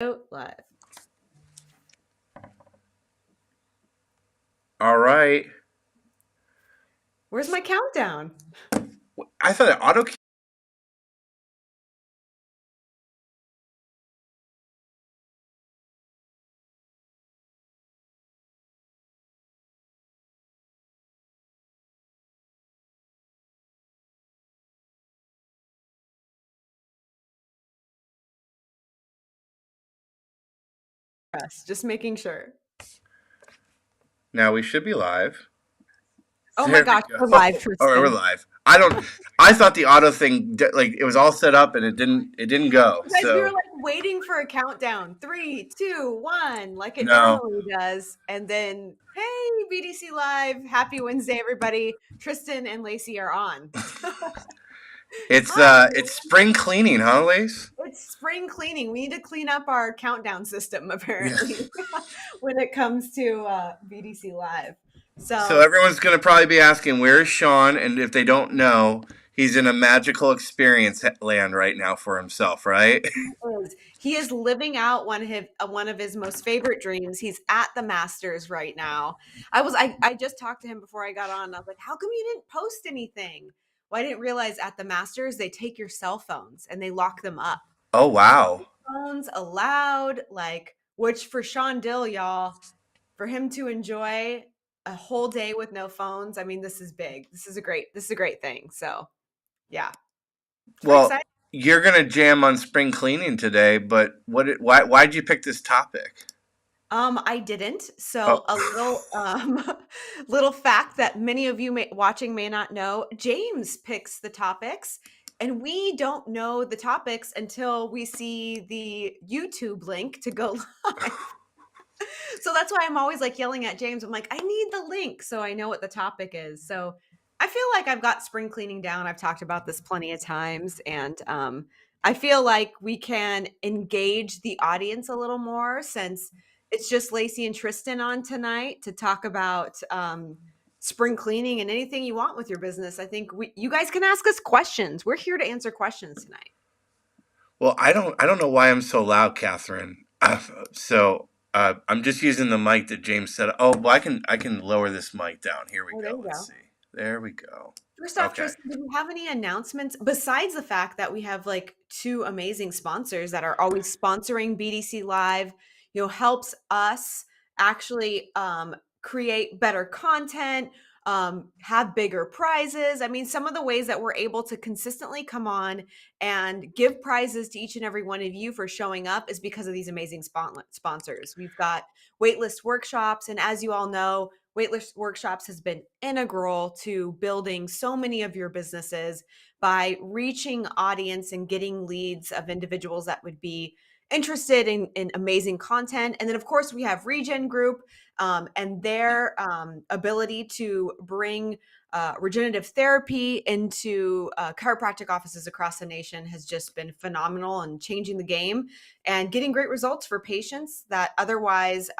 Live. All right. Where's my countdown? I thought it auto Yes, just making sure. now we should be live. Oh my There we gosh, go. we're live, All right, we're Tristan. live. I thought the auto thing like it was all set up and it didn't go. You guys, we were So like waiting for a countdown. Three, two, one, like it no. normally does. And then, hey, BDC Live. Happy Wednesday, everybody. Tristan and Lacey are on. It's Hi, it's spring cleaning, huh, Lace? it's spring cleaning. We need to clean up our countdown system, Yeah. apparently, when it comes to BDC Live. So So everyone's gonna probably be asking where's Sean, and if they don't know, he's in a magical experience land right now for himself, right? He is living out one of his most favorite dreams. He's at the Masters right now. I just talked to him before I got on. I was like, "How come you didn't post anything?" Well, I didn't realize at the Masters they take your cell phones and they lock them up. Oh wow. Phones allowed, like, which for Sean Dill, y'all, for him to enjoy a whole day with no phones. I mean, this is big. This is a great thing. So, yeah. It's pretty Well, exciting. you're gonna jam on spring cleaning today, but why'd you pick this topic? I didn't. Oh, So a little little fact that many of you watching may not know, James picks the topics and we don't know the topics until we see the YouTube link to go live. So that's why I'm always like yelling at James. I'm like, I need the link so I know what the topic is. So I feel like I've got spring cleaning down. I've talked about this plenty of times. And I feel like we can engage the audience a little more since it's just Lacey and Tristan on tonight to talk about spring cleaning and anything you want with your business. I think you guys can ask us questions. We're here to answer questions tonight. well, I don't know why I'm so loud, Catherine. I'm just using the mic that James said. Oh, well, I can lower this mic down. Here we Oh, there go. you Let's go. see. There we go. First off, Okay. Tristan, do we have any announcements besides the fact that we have like two amazing sponsors that are always sponsoring BDC Live, helps us actually create better content, have bigger prizes. I mean, some of the ways that we're able to consistently come on and give prizes to each and every one of you for showing up is because of these amazing sponsors. We've got waitlist workshops, and as you all know, Waitlist Workshops has been integral to building so many of your businesses by reaching audience and getting leads of individuals that would be interested in amazing content. And then, of course, we have Regen Group and their ability to bring regenerative therapy into chiropractic offices across the nation has just been phenomenal and changing the game and getting great results for patients that otherwise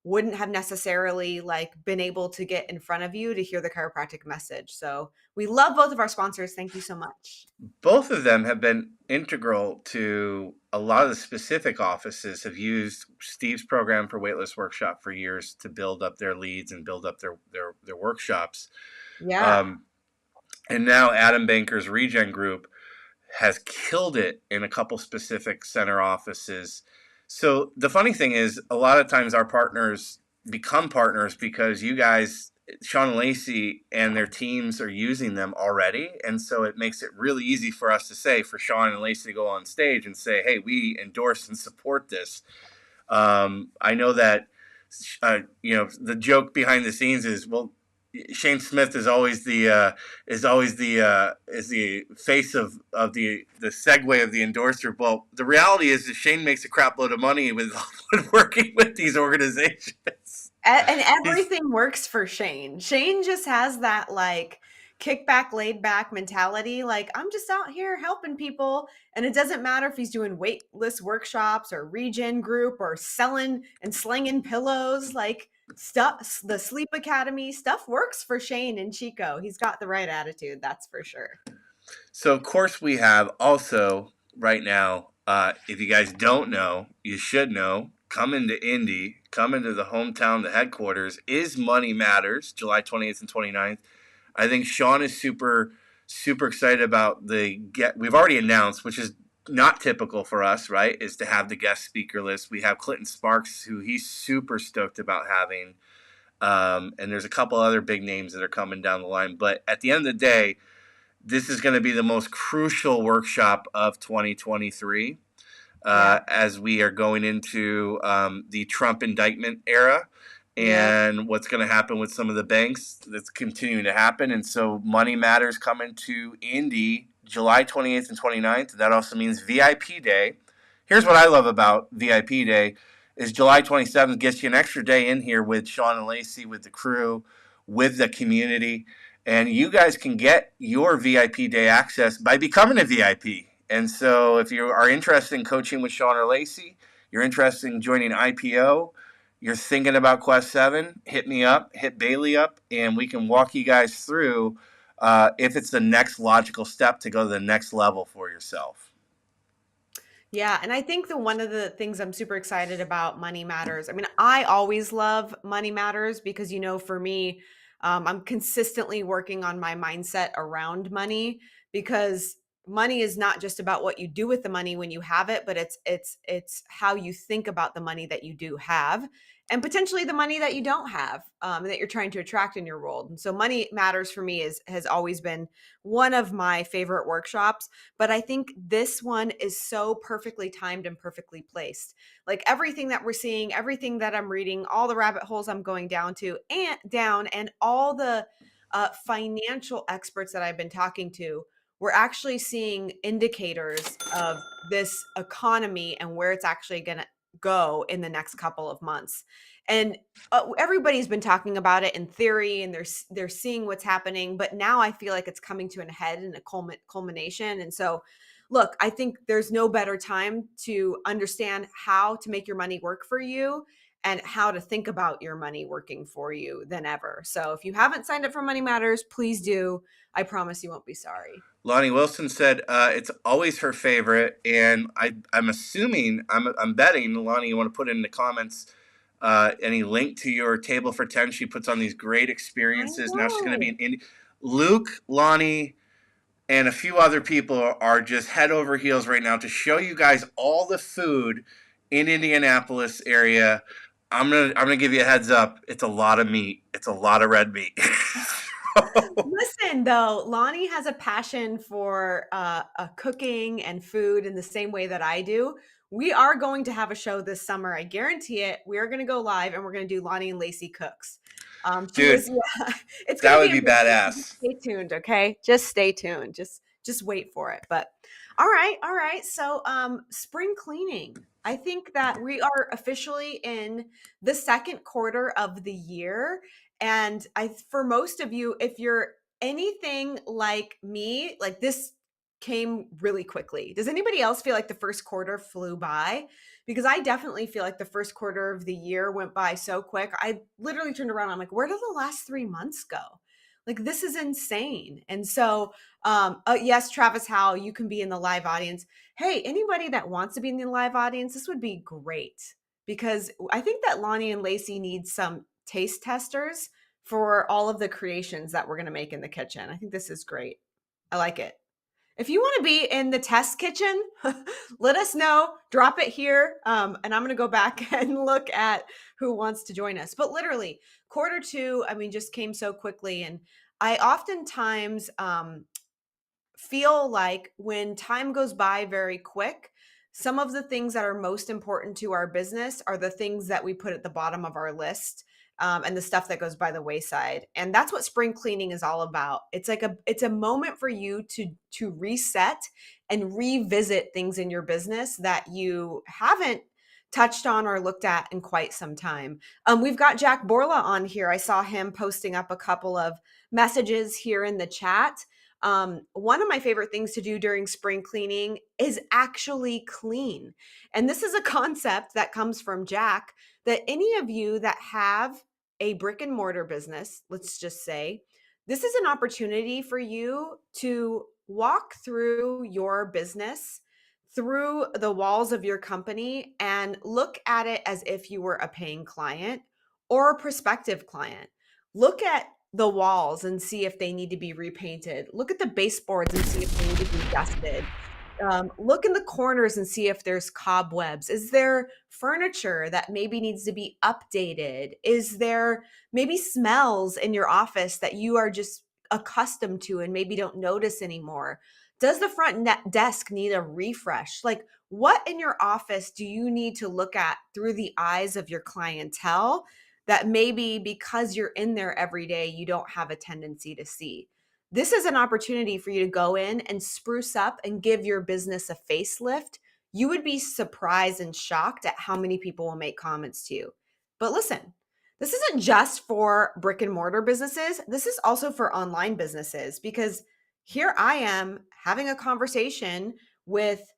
wouldn't have necessarily like been able to get in front of you to hear the chiropractic message. So we love both of our sponsors. Thank you so much. Both of them have been integral to a lot of the specific offices have used Steve's program for Waitlist Workshop for years to build up their leads and build up their workshops. Yeah. Um, and now Adam Banker's Regen Group has killed it in a couple specific center offices. So the funny thing is, a lot of times our partners become partners because you guys, Sean and Lacey, and their teams are using them already, and so it makes it really easy for us to say, for Sean and Lacey to go on stage and say, "Hey, we endorse and support this." I know that the joke behind the scenes is, well, Shane Smith is the face of the segue of the endorser. Well, the reality is that Shane makes a crap load of money with working with these organizations. And He's everything works for Shane. Shane just has that like kickback, laid back mentality. Like, I'm just out here helping people. And it doesn't matter if he's doing waitlist workshops or Regen Group or selling and slinging pillows, like stuff, the Sleep Academy stuff works for Shane and Chico. He's got the right attitude, that's for sure. So of course we have also right now If you guys don't know, you should know. Come into Indy, come into the hometown, the headquarters is Money Matters, July 28th and 29th. I think Sean is super excited about the get. We've already announced, which is not typical for us, right? Is to have the guest speaker list. We have Clinton Sparks, who he's super stoked about having, and there's a couple other big names that are coming down the line. But at the end of the day, this is going to be the most crucial workshop of 2023 Yeah. as we are going into the Trump indictment era Yep. and what's going to happen with some of the banks that's continuing to happen. And so Money Matters coming to Indy July 28th and 29th. That also means VIP Day. Here's what I love about VIP Day is July 27th gets you an extra day in here with Sean and Lacey, with the crew, with the community. And you guys can get your VIP day access by becoming a VIP. And so if you are interested in coaching with Sean or Lacey, you're interested in joining IPO, you're thinking about Quest 7, hit me up, hit Bailey up, and we can walk you guys through if it's the next logical step to go to the next level for yourself. Yeah, and I think the one of the things I'm super excited about Money Matters. I mean, I always love Money Matters because for me, I'm consistently working on my mindset around money because money is not just about what you do with the money when you have it, but it's how you think about the money that you do have and potentially the money that you don't have that you're trying to attract in your world. And so Money Matters for me has always been one of my favorite workshops. But I think this one is so perfectly timed and perfectly placed. Like everything that we're seeing, everything that I'm reading, all the rabbit holes I'm going down, and all the financial experts that I've been talking to, we're actually seeing indicators of this economy and where it's actually going to go in the next couple of months. And everybody's been talking about it in theory, and they're seeing what's happening. But now I feel like it's coming to an head and a culmination. And so, look, I think there's no better time to understand how to make your money work for you and how to think about your money working for you than ever. So, if you haven't signed up for Money Matters, please do. I promise you won't be sorry. Lonnie Wilson said it's always her favorite, and I'm assuming, I'm betting, Lonnie, you want to put in the comments any link to your table for 10. She puts on these great I experiences. Now she's going to be know. in Indy. Luke, Lonnie, and a few other people are just head over heels right now to show you guys all the food in Indianapolis area. I'm gonna give you a heads up. It's a lot of meat. It's a lot of red meat. Listen, though, Lonnie has a passion for cooking and food in the same way that I do. We are going to have a show this summer. I guarantee it. We are going to go live and we're going to do Lonnie and Lacey Cooks. She Dude, was, yeah, it's going that to would be be amazing. badass. Stay tuned, okay? Just stay tuned. Just wait for it. But all right. So, spring cleaning. I think that we are officially in the second quarter of the year. And for most of you, if you're anything like me, like this came really quickly. Does anybody else feel like the first quarter flew by? Because I definitely feel like the first quarter of the year went by so quick. I literally turned around. I'm like, where did the last 3 months go? Like, this is insane. And so, yes, Travis Howell, you can be in the live audience. Hey, anybody that wants to be in the live audience, this would be great because I think that Lonnie and Lacey need some taste testers for all of the creations that we're going to make in the kitchen. I think this is great. I like it. If you want to be in the test kitchen, let us know. Drop it here. And I'm going to go back and look at who wants to join us. But literally, quarter two, I mean, just came so quickly. And I oftentimes feel like when time goes by very quick, some of the things that are most important to our business are the things that we put at the bottom of our list. And the stuff that goes by the wayside, and that's what spring cleaning is all about. It's a moment for you to reset and revisit things in your business that you haven't touched on or looked at in quite some time. We've got Jack Borla on here. I saw him posting up a couple of messages here in the chat. One of my favorite things to do during spring cleaning is actually clean. And this is a concept that comes from Jack, that any of you that have a brick and mortar business, let's just say, this is an opportunity for you to walk through your business through the walls of your company and look at it as if you were a paying client or a prospective client. Look at the walls and see if they need to be repainted. Look at the baseboards and see if they need to be dusted. Look in the corners and see if there's cobwebs. Is there furniture that maybe needs to be updated? Is there maybe smells in your office that you are just accustomed to and maybe don't notice anymore? Does the desk need a refresh? Like, what in your office do you need to look at through the eyes of your clientele that maybe because you're in there every day, you don't have a tendency to see? This is an opportunity for you to go in and spruce up and give your business a facelift. You would be surprised and shocked at how many people will make comments to you. But listen, this isn't just for brick and mortar businesses. This is also for online businesses because here I am having a conversation with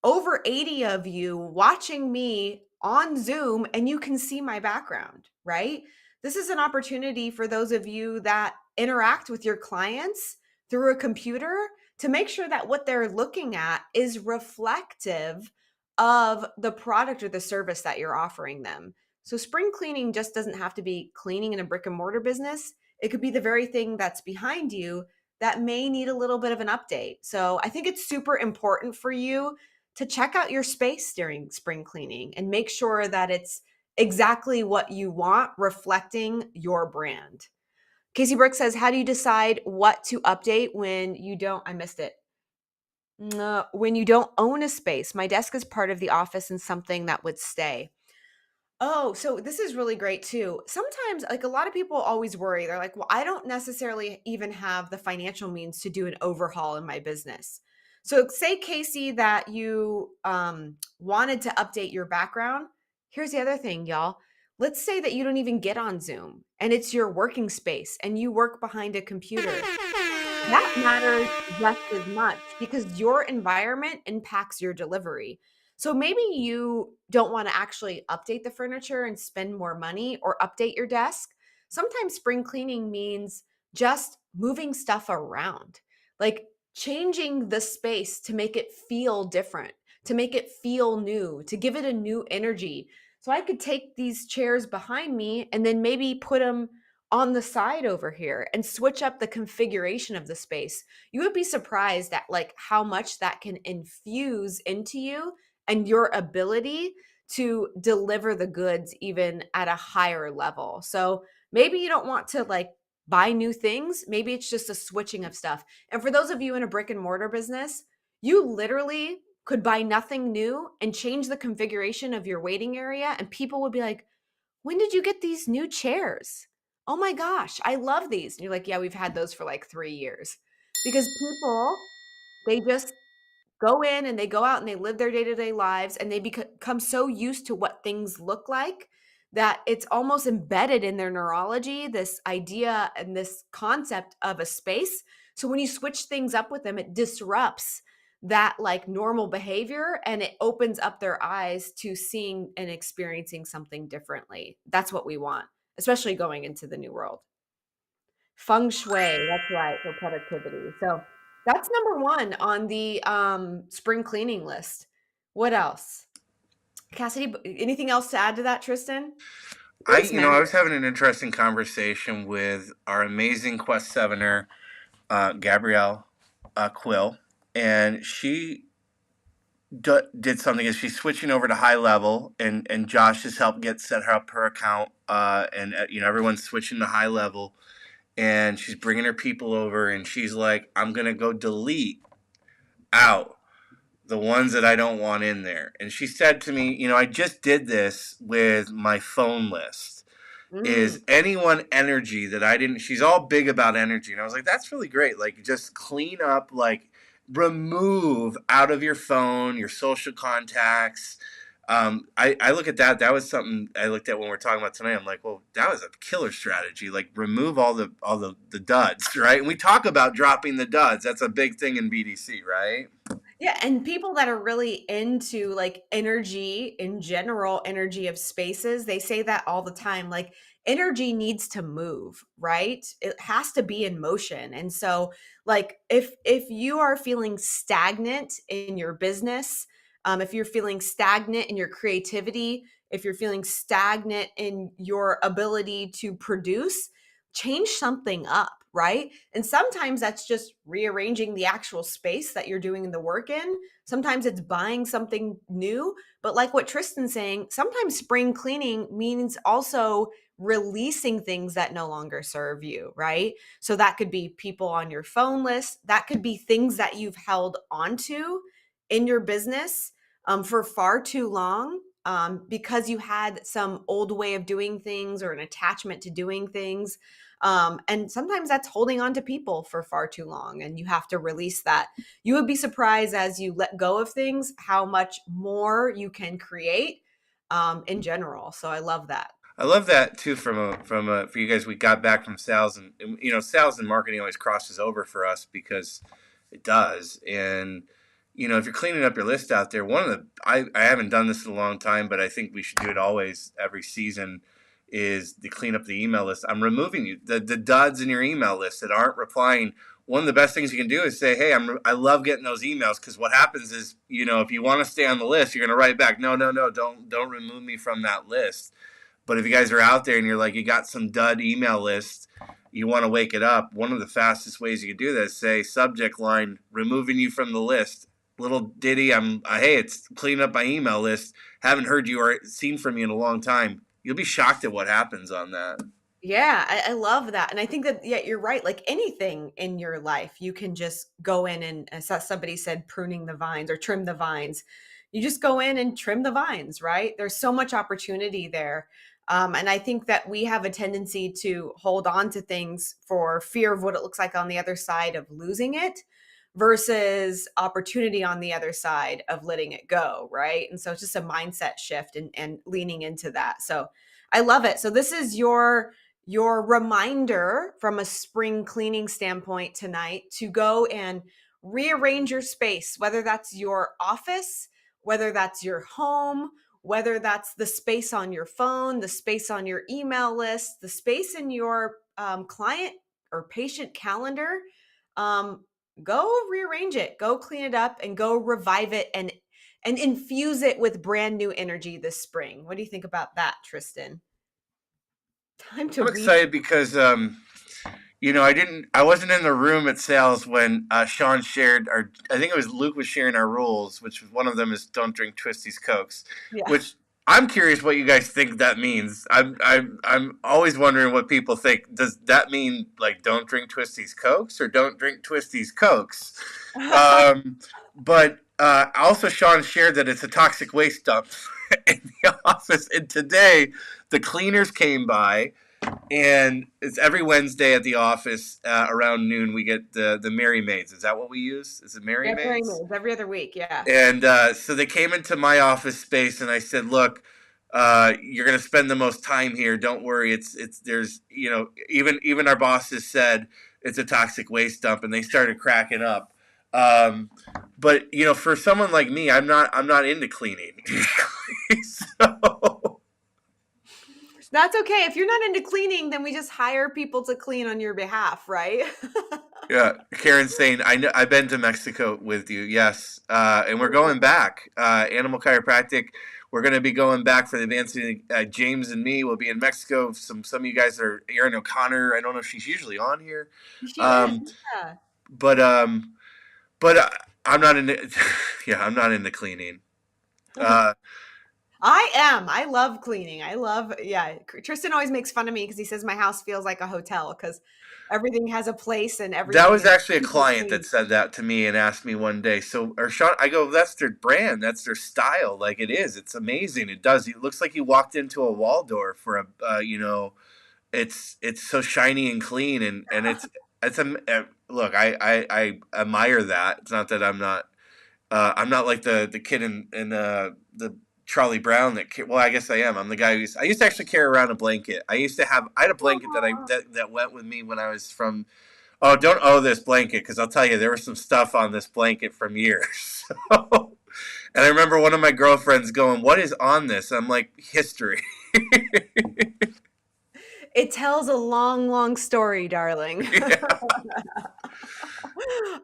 over 80 of you watching me on Zoom and you can see my background, right? This is an opportunity for those of you that interact with your clients through a computer to make sure that what they're looking at is reflective of the product or the service that you're offering them. So, spring cleaning just doesn't have to be cleaning in a brick and mortar business. It could be the very thing that's behind you that may need a little bit of an update. So, I think it's super important for you to check out your space during spring cleaning and make sure that it's exactly what you want, reflecting your brand. Casey Brooks says, how do you decide what to update when you don't? I missed it. When you don't own a space, my desk is part of the office and something that would stay. Oh, so this is really great too. Sometimes, like a lot of people always worry, they're like, well, I don't necessarily even have the financial means to do an overhaul in my business. So, say, Casey, that you wanted to update your background. Here's the other thing, y'all. Let's say that you don't even get on Zoom and it's your working space and you work behind a computer. That matters just as much because your environment impacts your delivery. So maybe you don't want to actually update the furniture and spend more money or update your desk. Sometimes spring cleaning means just moving stuff around, like changing the space to make it feel different, to make it feel new, to give it a new energy. So I could take these chairs behind me and then maybe put them on the side over here and switch up the configuration of the space. You would be surprised at like how much that can infuse into you and your ability to deliver the goods even at a higher level. So maybe you don't want to like buy new things, maybe it's just a switching of stuff. And for those of you in a brick and mortar business, you literally could buy nothing new and change the configuration of your waiting area and people would be like, "When did you get these new chairs? Oh my gosh, I love these." And you're like, "Yeah, we've had those for like 3 years." Because people, they just go in and they go out and they live their day-to-day lives and they become so used to what things look like that it's almost embedded in their neurology, this idea and this concept of a space. So when you switch things up with them, it disrupts that like normal behavior and it opens up their eyes to seeing and experiencing something differently. That's what we want, especially going into the new world. Feng shui, that's right, for productivity. So that's number 1 on the, spring cleaning list. What else? Cassidy, anything else to add to that, Tristan? Thanks, I man. was having an interesting conversation with our amazing Quest Sevener, Gabrielle Quill, and she did something is she's switching over to high level, and Josh has helped get set her up her account, and everyone's switching to high level, and she's bringing her people over, and she's like, I'm gonna go delete out the ones that I don't want in there. And she said to me, I just did this with my phone list. Mm, Is anyone energy that I didn't? She's all big about energy, and I was like, that's really great. Like, just clean up, like, remove out of your phone your social contacts. I look at that. That was something I looked at when we are talking about tonight. I'm like, well, that was a killer strategy. Like, remove all the duds, right? And we talk about dropping the duds. That's a big thing in BDC, right? yeah, and people that are really into, like, energy in general, energy of spaces, they say that all the time, like, energy needs to move, right? It has to be in motion, and so, like, if you are feeling stagnant in your business, If you're feeling stagnant in your creativity, if you're feeling stagnant in your ability to produce, change something up, right? And sometimes that's just rearranging the actual space that you're doing the work in. Sometimes it's buying something new. But like what Tristan's saying, sometimes spring cleaning means also releasing things that no longer serve you, right? So that could be people on your phone list, that could be things that you've held onto in your business for far too long, because you had some old way of doing things or an attachment to doing things. And sometimes that's holding on to people for far too long, and you have to release that. You would be surprised as you let go of things how much more you can create in general. So I love that. I love that too. For you guys, we got back from sales, and you know, sales and marketing always crosses over for us because it does. And you know, if you're cleaning up your list out there, one of the I haven't done this in a long time, but I think we should do it always every season. Is to clean up the email list. I'm removing the duds in your email list that aren't replying. One of the best things you can do is say, "Hey, I love getting those emails," because what happens is, you know, if you want to stay on the list, you're going to write back, "No, no, no, don't remove me from that list." But if you guys are out there and you're like, you got some dud email list, you want to wake it up, one of the fastest ways you can do that is say, subject line, removing you from the list. Little ditty, hey, it's cleaning up my email list. Haven't heard you or seen from you in a long time. You'll be shocked at what happens on that. Yeah, I love that. And I think that, yeah, you're right. Like anything in your life, you can just go in and, as somebody said, pruning the vines or trim the vines. You just go in and trim the vines, right? There's so much opportunity there. And I think that we have a tendency to hold on to things for fear of what it looks like on the other side of losing it versus opportunity on the other side of letting it go, right? And so it's just a mindset shift and leaning into that. So I love it. So this is your reminder from a spring cleaning standpoint tonight to go and rearrange your space, whether that's your office, whether that's your home, whether that's the space on your phone, the space on your email list, the space in your client or patient calendar. Um, Go rearrange it, go clean it up, and go revive it and infuse it with brand new energy this spring. What do you think about that, Tristan? Time to I'm read. excited because you know, I wasn't in the room at sales when Sean shared our. I think it was Luke was sharing our rules, which one of them is don't drink Twisties Cokes. Yeah. Which I'm curious what you guys think that means. I'm always wondering what people think. Does that mean like don't drink Twisties Cokes or don't drink Twisties Cokes? Um, but also Sean shared that it's a toxic waste dump in the office. And today the cleaners came by, and it's every Wednesday at the office around noon. We get the Merry Maids. Is that what we use? Is it Merry Yeah, very Maids? nice. Every other week, yeah. And so they came into my office space, and I said, "Look, you're going to spend the most time here. Don't worry. It's there's you know even our bosses said it's a toxic waste dump," and they started cracking up. Um, but you know, for someone like me, I'm not into cleaning, so. That's okay. If you're not into cleaning, then we just hire people to clean on your behalf, right? Yeah, Karen's saying, I know I've been to Mexico with you. Yes, and we're going back. Animal chiropractic. We're going to be going back for the advancing. James and me will be in Mexico. Some of you guys are Erin O'Connor. I don't know if she's usually on here, She is. um, Yeah. but um, but I'm not into. Yeah, I'm not into cleaning. Uh, I am. I love cleaning. I love, yeah. Tristan always makes fun of me because he says my house feels like a hotel because everything has a place and That everything was is actually a super client that clean. said that to me and asked me one day. So, or Sean, I go, that's their brand, that's their style. Like it is, it's amazing. It does. It looks like you walked into a Waldorf for a, you know, it's so shiny and clean, and it's a look. I admire that. It's not that I'm not like the kid in the Charlie Brown well, I guess I am. I'm the guy I used to actually carry around a blanket. I had a blanket Aw. that went with me when I was from. Oh, don't owe this blanket because I'll tell you there was some stuff on this blanket from years. So, and I remember one of my girlfriends going, "What is on this?" I'm like, "History." It tells a long, long story, darling. Yeah.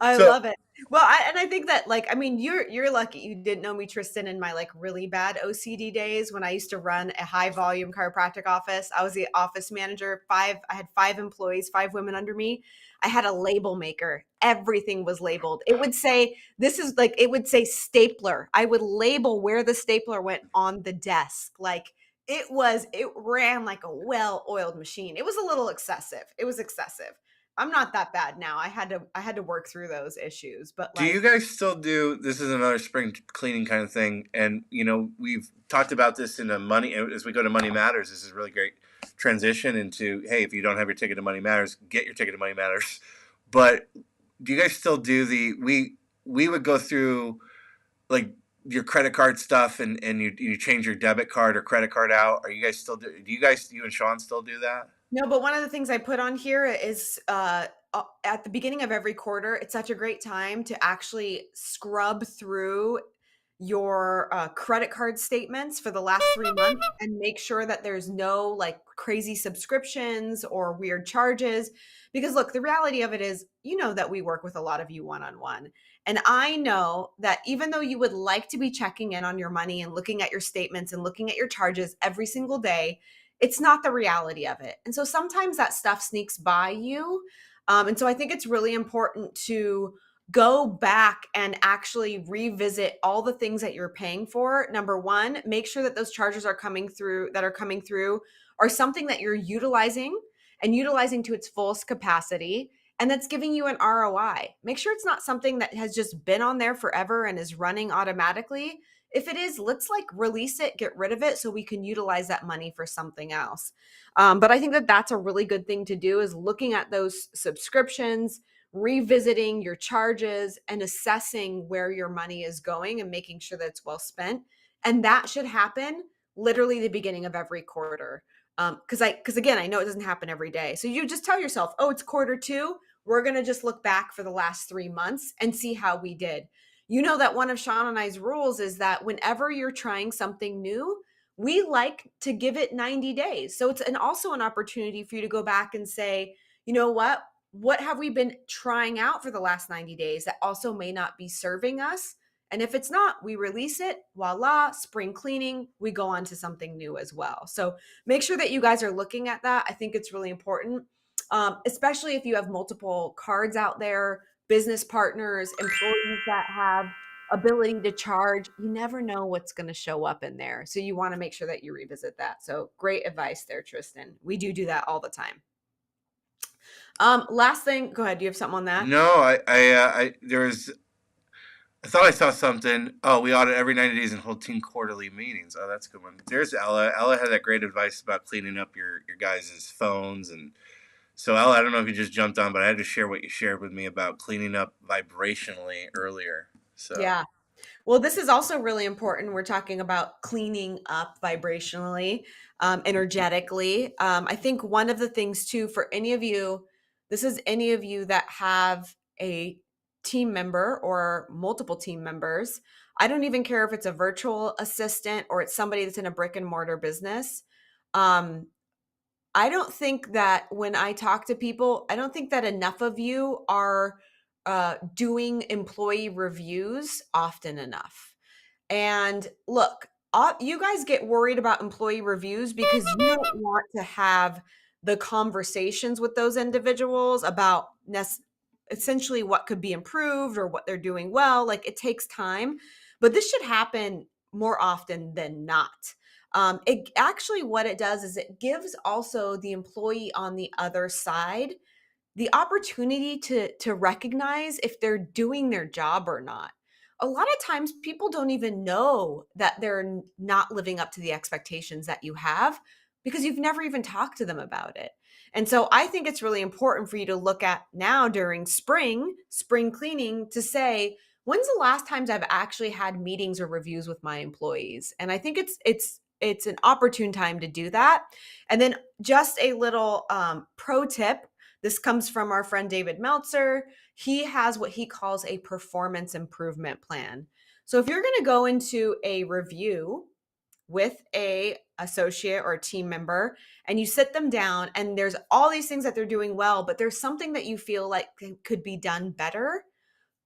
I So love it. Well, and I think that like I mean you're lucky you didn't know me, Tristan, in my like really bad OCD days when I used to run a high volume chiropractic office. I was the office manager. I had 5 employees, 5 women under me. I had a label maker. Everything was labeled. It would say this is like it would say stapler. I would label where the stapler went on the desk. Like it ran like a well-oiled machine. It was a little excessive. It was excessive. I'm not that bad now. I had to work through those issues, but Do you like guys still do this? Is another spring cleaning kind of thing, and we've talked about this in a money as we go to Money Matters. This is a really great transition into, hey, if you don't have your ticket to Money Matters, get your ticket to Money Matters. But do you guys still do we would go through like your credit card stuff, and you change your debit card or credit card out? Are you guys still you and Sean still do that? no, but one of the things I put on here is at the beginning of every quarter, it's such a great time to actually scrub through your credit card statements for the last 3 months and make sure that there's no like crazy subscriptions or weird charges. Because look, the reality of it is, you know, that we work with a lot of you one on one. And I know that even though you would like to be checking in on your money and looking at your statements and looking at your charges every single day, it's not the reality of it. And so sometimes that stuff sneaks by you. And so I think it's really important to go back and actually revisit all the things that you're paying for. Number one, make sure that those charges are coming through are something that you're utilizing and utilizing to its fullest capacity and that's giving you an ROI. Make sure it's not something that has just been on there forever and is running automatically. If it is, let's like release it, get rid of it so we can utilize that money for something else. But I think that that's a really good thing to do is looking at those subscriptions, revisiting your charges and assessing where your money is going and making sure that it's well spent. And that should happen literally the beginning of every quarter. Because again, I know it doesn't happen every day. So you just tell yourself, oh, it's quarter 2. We're going to just look back for the last 3 months and see how we did. You know that one of Sean and I's rules is that whenever you're trying something new, we like to give it 90 days. So it's also an opportunity for you to go back and say, you know what? What have we been trying out for the last 90 days that also may not be serving us? And if it's not, we release it. Voila, spring cleaning, we go on to something new as well. So make sure that you guys are looking at that. I think it's really important, especially if you have multiple cards out there, business partners, employees that have ability to charge. You never know what's going to show up in there. So you want to make sure that you revisit that. So great advice there, Tristan. We do that all the time. Last thing, go ahead. Do you have something on that? No, I thought I saw something. Oh, we audit every 90 days and hold team quarterly meetings. Oh, that's a good one. There's Ella. Ella had that great advice about cleaning up your guys' phones. And so, Ella, I don't know if you just jumped on, but I had to share what you shared with me about cleaning up vibrationally earlier. So, Yeah. Well, this is also really important. We're talking about cleaning up vibrationally, energetically. I think one of the things too, for any of you, this is any of you that have a team member or multiple team members. I don't even care if it's a virtual assistant or it's somebody that's in a brick and mortar business. Um, I don't think that when I talk to people, I don't think that enough of you are doing employee reviews often enough. And look, you guys get worried about employee reviews because you don't want to have the conversations with those individuals about essentially what could be improved or what they're doing well. Like it takes time, but this should happen more often than not. It actually, what it does is it gives also the employee on the other side the opportunity to recognize if they're doing their job or not. A lot of times people don't even know that they're not living up to the expectations that you have because you've never even talked to them about it. And so I think it's really important for you to look at now during spring cleaning to say, when's the last times I've actually had meetings or reviews with my employees? And I think it's an opportune time to do that. And then just a little pro tip. This comes from our friend David Meltzer. He has what he calls a performance improvement plan. So if you're going to go into a review with a associate or a team member and you sit them down and there's all these things that they're doing well, but there's something that you feel like could be done better,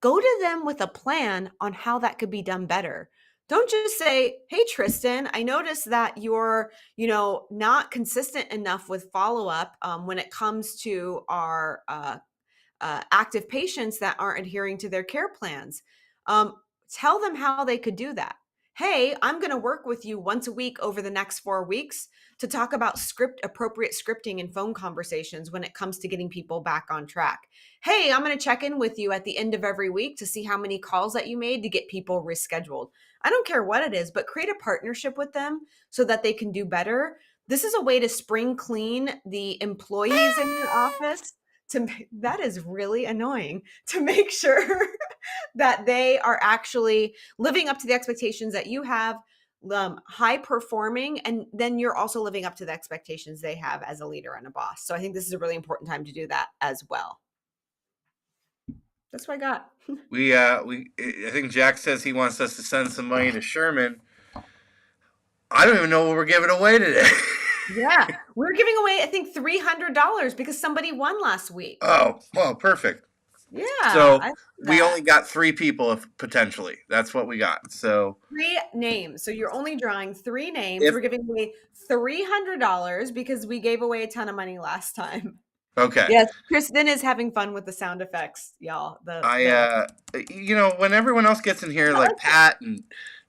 go to them with a plan on how that could be done better. Don't just say, "Hey, Tristan, I noticed that you're, not consistent enough with follow up when it comes to our active patients that aren't adhering to their care plans." Um, Tell them how they could do that. Hey, I'm going to work with you once a week over the next 4 weeks to talk about appropriate scripting and phone conversations when it comes to getting people back on track. Hey, I'm going to check in with you at the end of every week to see how many calls that you made to get people rescheduled. I don't care what it is, but create a partnership with them so that they can do better. This is a way to spring clean the employees in your office. That is really annoying, to make sure that they are actually living up to the expectations that you have, high performing, and then you're also living up to the expectations they have as a leader and a boss. So I think this is a really important time to do that as well. That's what I got. I think Jack says he wants us to send some money to Sherman. I don't even know what we're giving away today. Yeah, we're giving away, I think, $300 because somebody won last week. Oh, well, perfect. Yeah. So we only got 3 people potentially. That's what we got. So 3 names. So you're only drawing 3 names. We're giving away $300 because we gave away a ton of money last time. Okay. Yes, Kristen is having fun with the sound effects, y'all. When everyone else gets in here, like Pat and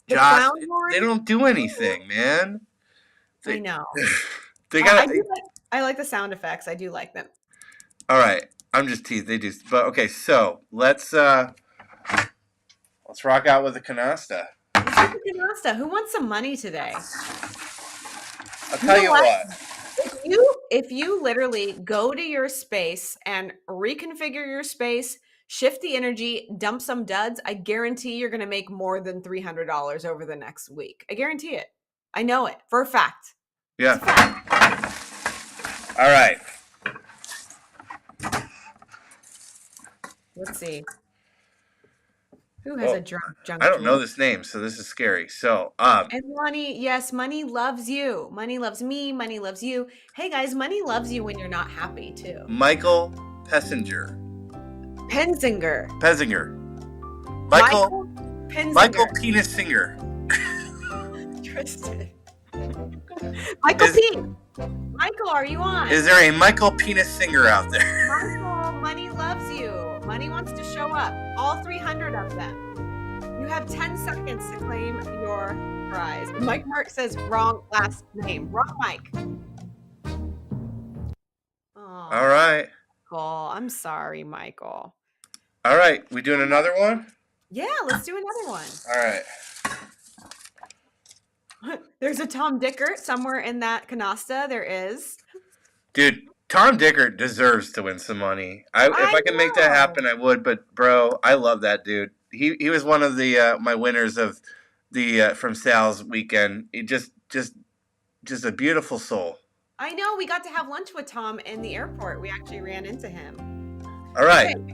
Josh, they don't do anything, man. I know. They got. I like the sound effects. I do like them. All right, I'm just teasing. They do, but okay. So let's rock out with the canasta. Who wants some money today? I'll tell you what. If you literally go to your space and reconfigure your space, shift the energy, dump some duds, I guarantee you're going to make more than $300 over the next week. I guarantee it. I know it for a fact. Yeah. All right. Let's see. Who has a junk? I don't know this name, so this is scary. So, and money, yes, money loves you. Money loves me. Money loves you. Hey guys, money loves you when you're not happy too. Michael Pensinger. Michael Pensinger. Michael Penis Singer. Tristan. Michael P. Michael, are you on? Is there a Michael Penis Singer out there? Michael, money loves you. Money wants to show up. All 300 of them. You have 10 seconds to claim your prize. Mike Mark says wrong last name. Wrong Mike. Oh, all right. Michael. I'm sorry, Michael. All right. We doing another one? Yeah, let's do another one. All right. There's a Tom Dickert somewhere in that canasta. There is. Dude, Tom Dickert deserves to win some money. If I can make that happen, I would. But bro, I love that dude. He was one of the my winners of the from Sal's weekend. He just a beautiful soul. I know. We got to have lunch with Tom in the airport. We actually ran into him. All right. Okay.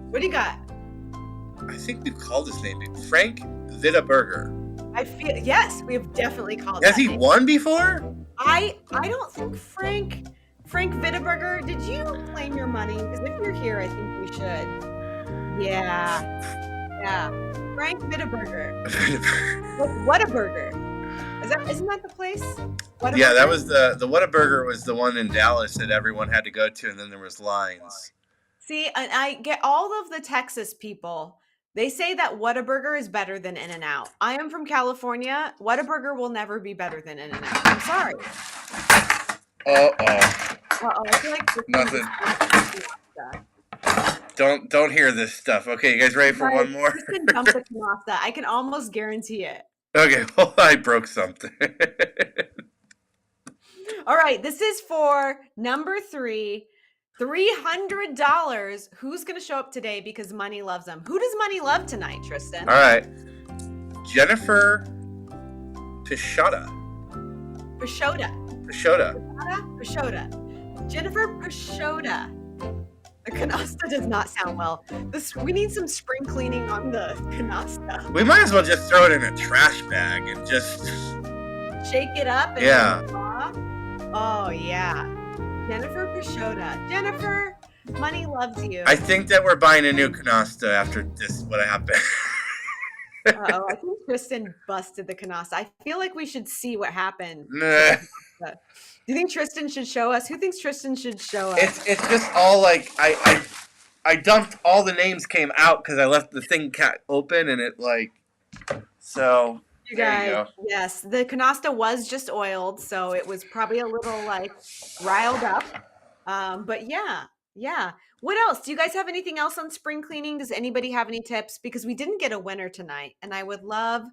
What do you got? I think we've called his name. Frank Vitaburger. Yes, we have definitely called. Has he won before? I don't think Frank Vitaburger. Did you claim your money? Because if you're here, I think we should. Yeah. Frank Vitaburger. Whataburger. Isn't that the place? Whataburger? Yeah, that was the Whataburger was the one in Dallas that everyone had to go to, and then there was lines. See, and I get all of the Texas people. They say that Whataburger is better than In-N-Out. I am from California. Whataburger will never be better than In-N-Out. I'm sorry. I feel like nothing. Don't hear this stuff. Okay, you guys ready for one more? I can almost guarantee it. Okay, well, I broke something. All right, this is for number 3. $300. Who's going to show up today because money loves them? Who does money love tonight, Tristan? All right. Jennifer Pishotta. Jennifer Pishotta. The canasta does not sound well. We need some spring cleaning on the canasta. We might as well just throw it in a trash bag and just shake it up. Yeah. Oh, yeah. Jennifer Pishotta. Jennifer, Money loves I you. think that we're buying a new canasta after this. What happened? Uh-oh, I think Tristan busted the canasta. I feel like we should see what happened to the Nah. canasta. Do you think Tristan should show us? Who thinks Tristan should show us? It's just all like I dumped all the names came out because I left the thing open and it like so. You There you guys, go. yes, the canasta was just oiled, so it was probably a little like riled up. But yeah, yeah. What else? Do you guys have anything else on spring cleaning? Does anybody have any tips? Because we didn't get a winner tonight, and I would love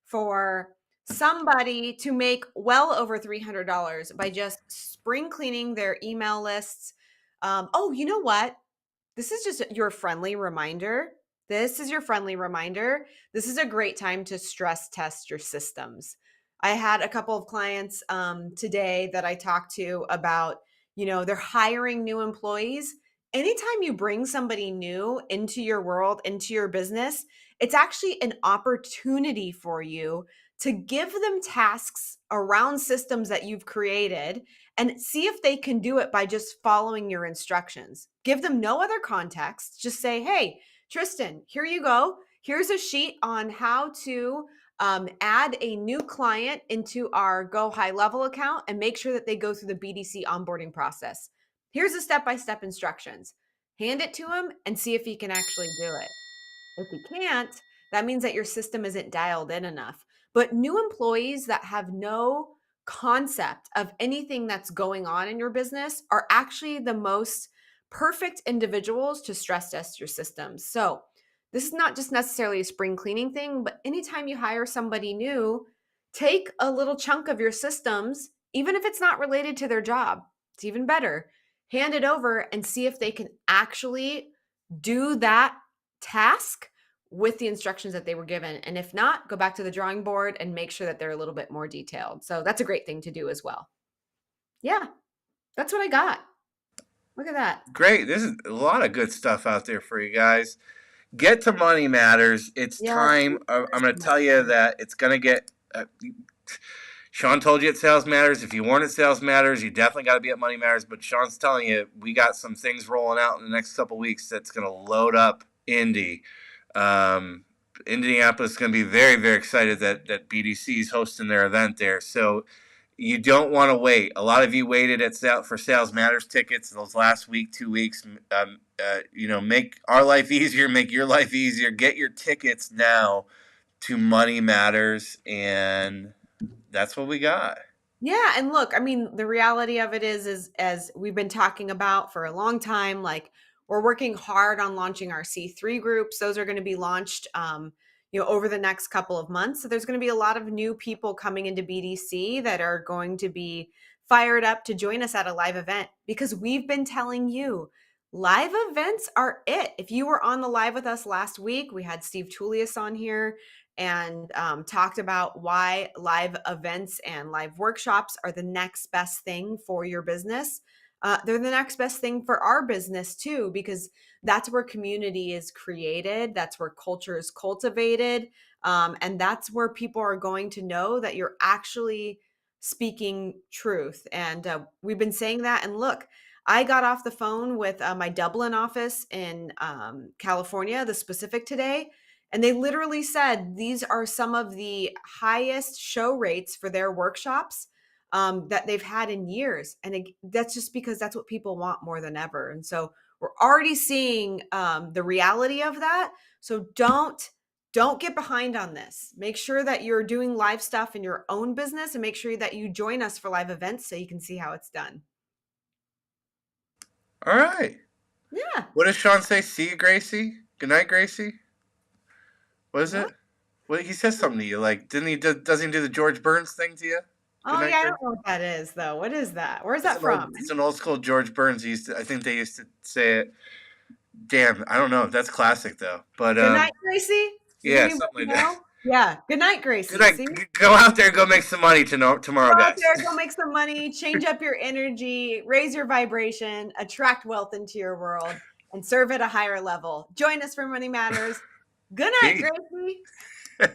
for somebody to make well over $300 by just spring cleaning their email lists. Oh, you know what? This is just your friendly reminder. This is your friendly reminder. This is a great time to stress test your systems. I had a couple of clients today that I talked to about, they're hiring new employees. Anytime you bring somebody new into your world, into your business, it's actually an opportunity for you to give them tasks around systems that you've created and see if they can do it by just following your instructions. Give them no other context. Just say, hey, Tristan, here you go. Here's a sheet on how to add a new client into our Go High Level account and make sure that they go through the BDC onboarding process. Here's the step-by-step instructions. Hand it to him and see if he can actually do it. If you can't, that means that your system isn't dialed in enough. But new employees that have no concept of anything that's going on in your business are actually the most perfect individuals to stress test your systems. So, this is not just necessarily a spring cleaning thing, but anytime you hire somebody new, take a little chunk of your systems, even if it's not related to their job. It's even better. Hand it over and see if they can actually do that task with the instructions that they were given. And if not, go back to the drawing board and make sure that they're a little bit more detailed. So that's a great thing to do as well. Yeah, that's what I got. Look at that. Great. This is a lot of good stuff out there for you guys. Get to Money Matters. It's Yes. time. I'm going to tell you that it's going to get. Sean told you at Sales Matters. If you weren't at Sales Matters, you definitely got to be at Money Matters. But Sean's telling you, we got some things rolling out in the next couple weeks that's going to load up Indy. Indianapolis is going to be very, very excited that BDC is hosting their event there. So you don't want to wait. A lot of you waited for Sales Matters tickets those last week, 2 weeks. Make our life easier, make your life easier. Get your tickets now to Money Matters, and that's what we got. Yeah, and look, I mean, the reality of it is as we've been talking about for a long time, like we're working hard on launching our C3 groups. Those are going to be launched over the next couple of months. So there's going to be a lot of new people coming into BDC that are going to be fired up to join us at a live event because we've been telling you live events are it. If you were on the live with us last week, we had Steve Tullius on here and talked about why live events and live workshops are the next best thing for your business. They're the next best thing for our business too, because that's where community is created. That's where culture is cultivated. And that's where people are going to know that you're actually speaking truth. And we've been saying that. And look, I got off the phone with my Dublin office in California, the specific today, and they literally said these are some of the highest show rates for their workshops that they've had in years. And that's just because that's what people want more than ever. And so we're already seeing the reality of that. So don't get behind on this. Make sure that you're doing live stuff in your own business and make sure that you join us for live events so you can see how it's done. All right. Yeah. What does Sean say? See you, Gracie. Good night, Gracie. What is What? it? Well, he says something to you. Like, didn't he? Doesn't he do the George Burns thing to you? Good Oh night, yeah, I Gracie. don't know what that is though. What is that? Where's It's that from? an old school George Burns. I think they used to say it. Damn, I don't know. That's classic though. But Good night, Gracie. Does yeah, anybody something like that. know? Yeah. Good night, Good Gracie. night. See? Go out there and go make some money Go tomorrow, out guys. there, go make some money, change up your energy, raise your vibration, attract wealth into your world, and serve at a higher level. Join us for Money Matters. Good night, Peace. Gracie.